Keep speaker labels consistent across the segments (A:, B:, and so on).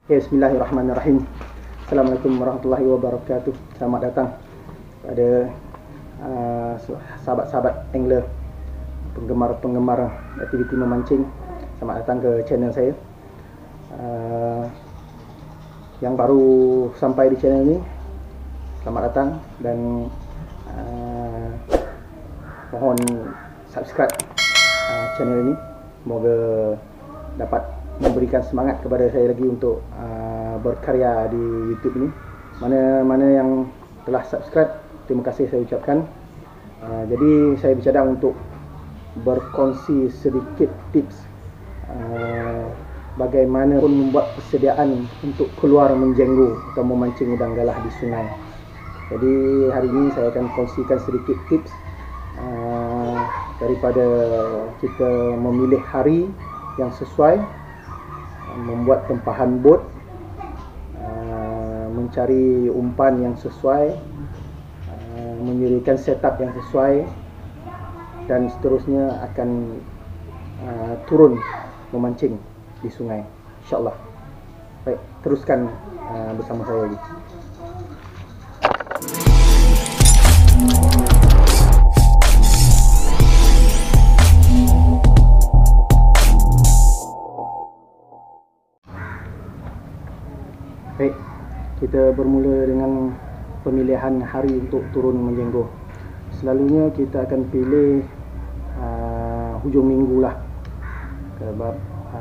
A: Bismillahirrahmanirrahim. Assalamualaikum warahmatullahi wabarakatuh. Selamat datang pada sahabat-sahabat angler, penggemar-penggemar aktiviti memancing. Selamat datang ke channel saya. Yang baru sampai di channel ini, selamat datang dan mohon subscribe channel ini. Semoga dapat memberikan semangat kepada saya lagi untuk berkarya di YouTube ini. Mana yang telah subscribe, terima kasih saya ucapkan. Jadi saya bercadang untuk berkongsi sedikit tips bagaimana pun membuat persediaan untuk keluar menjenggo atau memancing udang galah di sungai. Jadi hari ini saya akan kongsikan sedikit tips daripada kita memilih hari yang sesuai, membuat tempahan bot, mencari umpan yang sesuai, menyediakan setup yang sesuai, dan seterusnya akan turun memancing di sungai, insyaAllah. Baik, teruskan bersama saya lagi. Baik, kita bermula dengan pemilihan hari untuk turun menjenggo. Selalunya kita akan pilih hujung minggu lah, sebab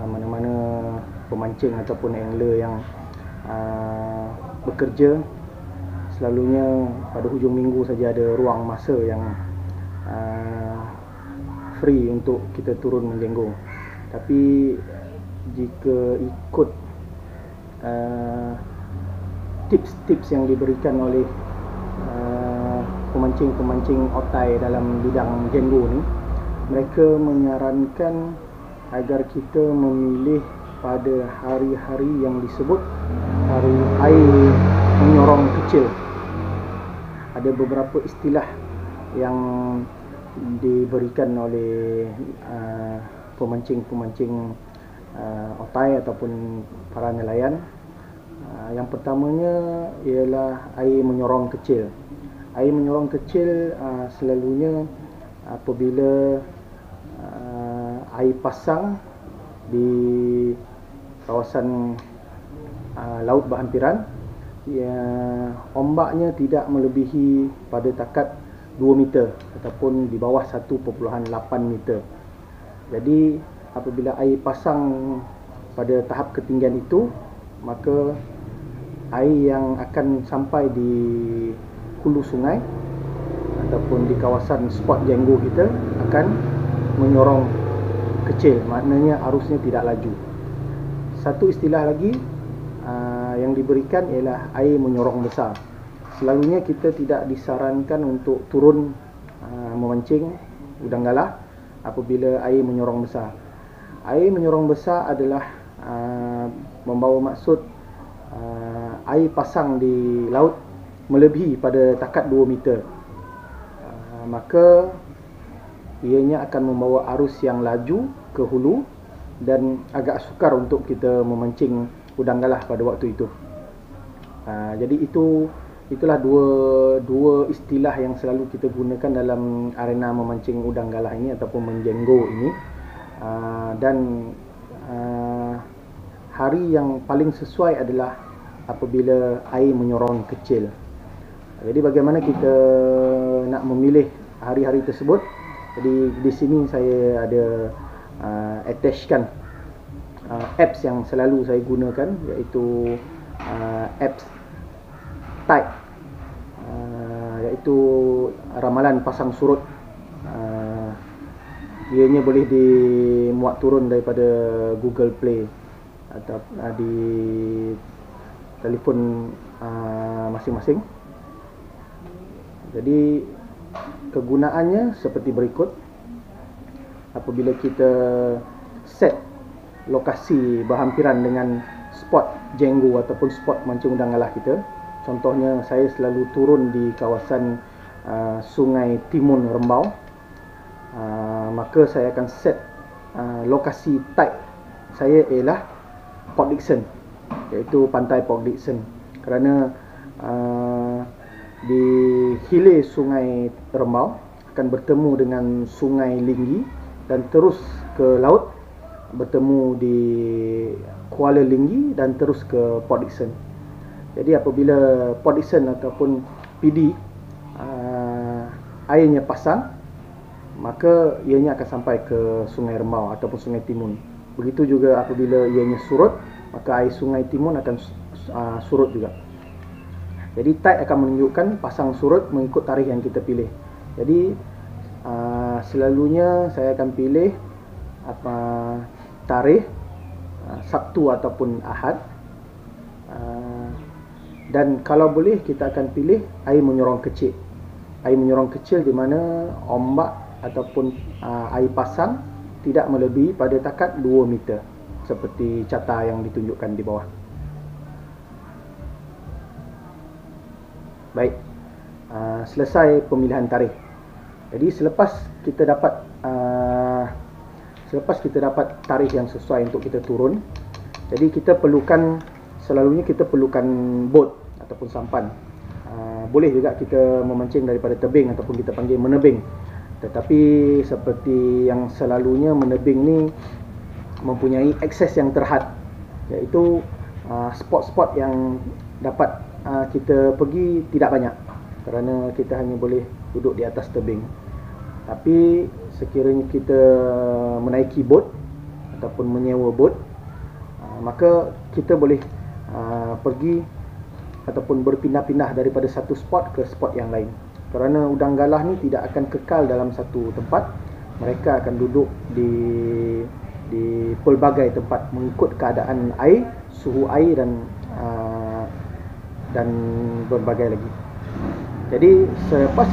A: mana-mana pemancing ataupun angler yang bekerja, selalunya pada hujung minggu saja ada ruang masa yang free untuk kita turun menjenggo. Tapi jika ikut tips-tips yang diberikan oleh pemancing-pemancing otai dalam bidang jenggo ni, mereka menyarankan agar kita memilih pada hari-hari yang disebut hari air menyorong kecil. Ada beberapa istilah yang diberikan oleh pemancing-pemancing otai ataupun para nelayan. Yang pertamanya ialah air menyorong kecil. Air menyorong kecil selalunya apabila air pasang di kawasan laut berhampiran, ombaknya tidak melebihi pada takat 2 meter ataupun di bawah 1.8 meter. Jadi apabila air pasang pada tahap ketinggian itu, maka air yang akan sampai di hulu sungai ataupun di kawasan spot jenggo kita akan menyorong kecil, maknanya arusnya tidak laju. Satu istilah lagi yang diberikan ialah air menyorong besar. Selalunya kita tidak disarankan untuk turun memancing udang galah apabila air menyorong besar. Air menyorong besar adalah membawa maksud air pasang di laut melebihi pada takat 2 meter. Maka ianya akan membawa arus yang laju ke hulu dan agak sukar untuk kita memancing udang galah pada waktu itu. Jadi itulah dua istilah yang selalu kita gunakan dalam arena memancing udang galah ini ataupun menjenggo ini. Dan hari yang paling sesuai adalah apabila air menyorong kecil. Jadi bagaimana kita nak memilih hari-hari tersebut? Jadi di sini saya ada attachkan apps yang selalu saya gunakan, iaitu apps Tide, iaitu ramalan pasang surut. Ianya boleh dimuat turun daripada Google Play atau di telefon masing-masing. Jadi kegunaannya seperti berikut. Apabila kita set lokasi berhampiran dengan spot jenggo ataupun spot mancing udang galah kita, contohnya saya selalu turun di kawasan Sungai Timun Rembau, maka saya akan set lokasi type saya ialah Port Dickson. iaitu Pantai Port Dickson, kerana di hilir Sungai Rembau akan bertemu dengan Sungai Linggi dan terus ke laut, bertemu di Kuala Linggi dan terus ke Port Dickson. Jadi apabila Port Dickson ataupun PD airnya pasang, maka ianya akan sampai ke Sungai Rembau ataupun Sungai Timun. Begitu juga apabila ianya surut, maka air Sungai Timun akan surut juga. Jadi tide akan menunjukkan pasang surut mengikut tarikh yang kita pilih. Jadi selalunya saya akan pilih tarikh Sabtu ataupun Ahad. Dan kalau boleh kita akan pilih air menyorong kecil. Air menyorong kecil di mana ombak ataupun air pasang tidak melebihi pada takat 2 meter seperti carta yang ditunjukkan di bawah. Baik, selesai pemilihan tarikh. Jadi selepas kita dapat tarikh yang sesuai untuk kita turun, jadi selalunya kita perlukan bot ataupun sampan. Boleh juga kita memancing daripada tebing ataupun kita panggil menebing. Tetapi seperti yang selalunya menebing ni mempunyai akses yang terhad, iaitu spot-spot yang dapat kita pergi tidak banyak, kerana kita hanya boleh duduk di atas tebing. Tapi sekiranya kita menaiki bot ataupun menyewa bot, maka kita boleh pergi ataupun berpindah-pindah daripada satu spot ke spot yang lain. Kerana udang galah ni tidak akan kekal dalam satu tempat. Mereka akan duduk di pelbagai tempat mengikut keadaan air, suhu air dan berbagai lagi. Jadi selepas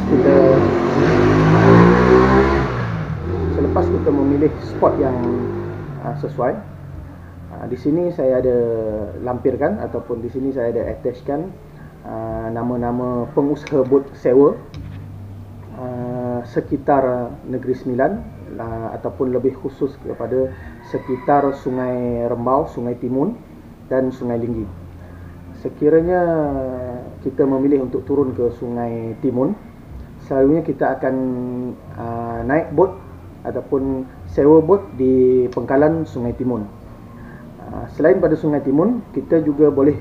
A: kita memilih spot yang sesuai, di sini saya ada lampirkan ataupun di sini saya ada attachkan nama-nama pengusaha bot sewa sekitar Negeri Sembilan, ataupun lebih khusus kepada sekitar Sungai Rembau, Sungai Timun dan Sungai Linggi. Sekiranya kita memilih untuk turun ke Sungai Timun, selalunya kita akan naik bot ataupun sewa bot di pengkalan Sungai Timun. Selain pada Sungai Timun, kita juga boleh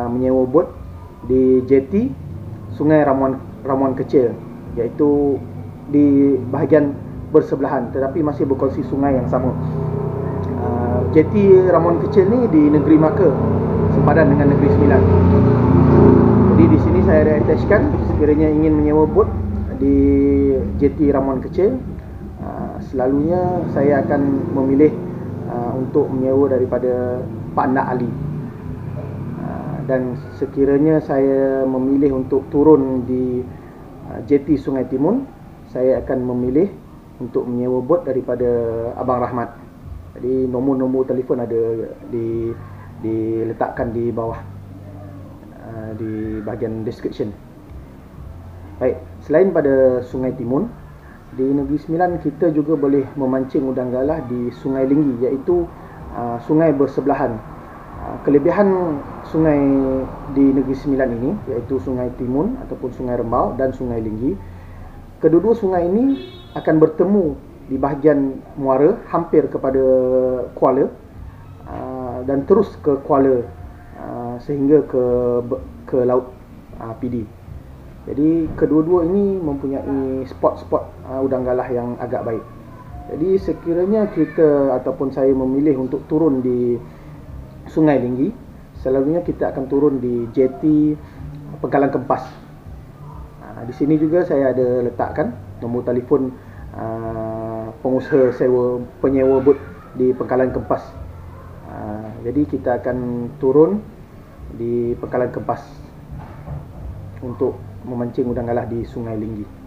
A: menyewa bot di jeti Sungai Ramuan Kecil, iaitu di bahagian bersebelahan tetapi masih berkongsi sungai yang sama. Jeti Ramuan Kecil ni di Negeri Melaka, sepadan dengan Negeri Sembilan. Jadi di sini saya ada attachkan, sekiranya ingin menyewa bot di jeti Ramuan Kecil, selalunya saya akan memilih untuk menyewa daripada Pak Nak Ali. Dan sekiranya saya memilih untuk turun di jeti Sungai Timun, saya akan memilih untuk menyewa bot daripada Abang Rahmat. Jadi nombor-nombor telefon ada diletakkan di bawah, di bahagian description. Baik, selain pada Sungai Timun, di Negeri Sembilan kita juga boleh memancing udang galah di Sungai Linggi, iaitu sungai bersebelahan. Kelebihan sungai di Negeri Sembilan ini, iaitu Sungai Timun ataupun Sungai Rembau dan Sungai Linggi, kedua-dua sungai ini akan bertemu di bahagian muara hampir kepada Kuala, dan terus ke Kuala sehingga ke laut PD. Jadi kedua-dua ini mempunyai spot-spot udang galah yang agak baik. Jadi sekiranya kita ataupun saya memilih untuk turun di Sungai Linggi, selalunya kita akan turun di jeti Pengkalan Kempas. Di sini juga saya ada letakkan nombor telefon pengusaha penyewa bot di Pengkalan Kempas. Jadi kita akan turun di Pengkalan Kempas untuk memancing udang galah di Sungai Linggi.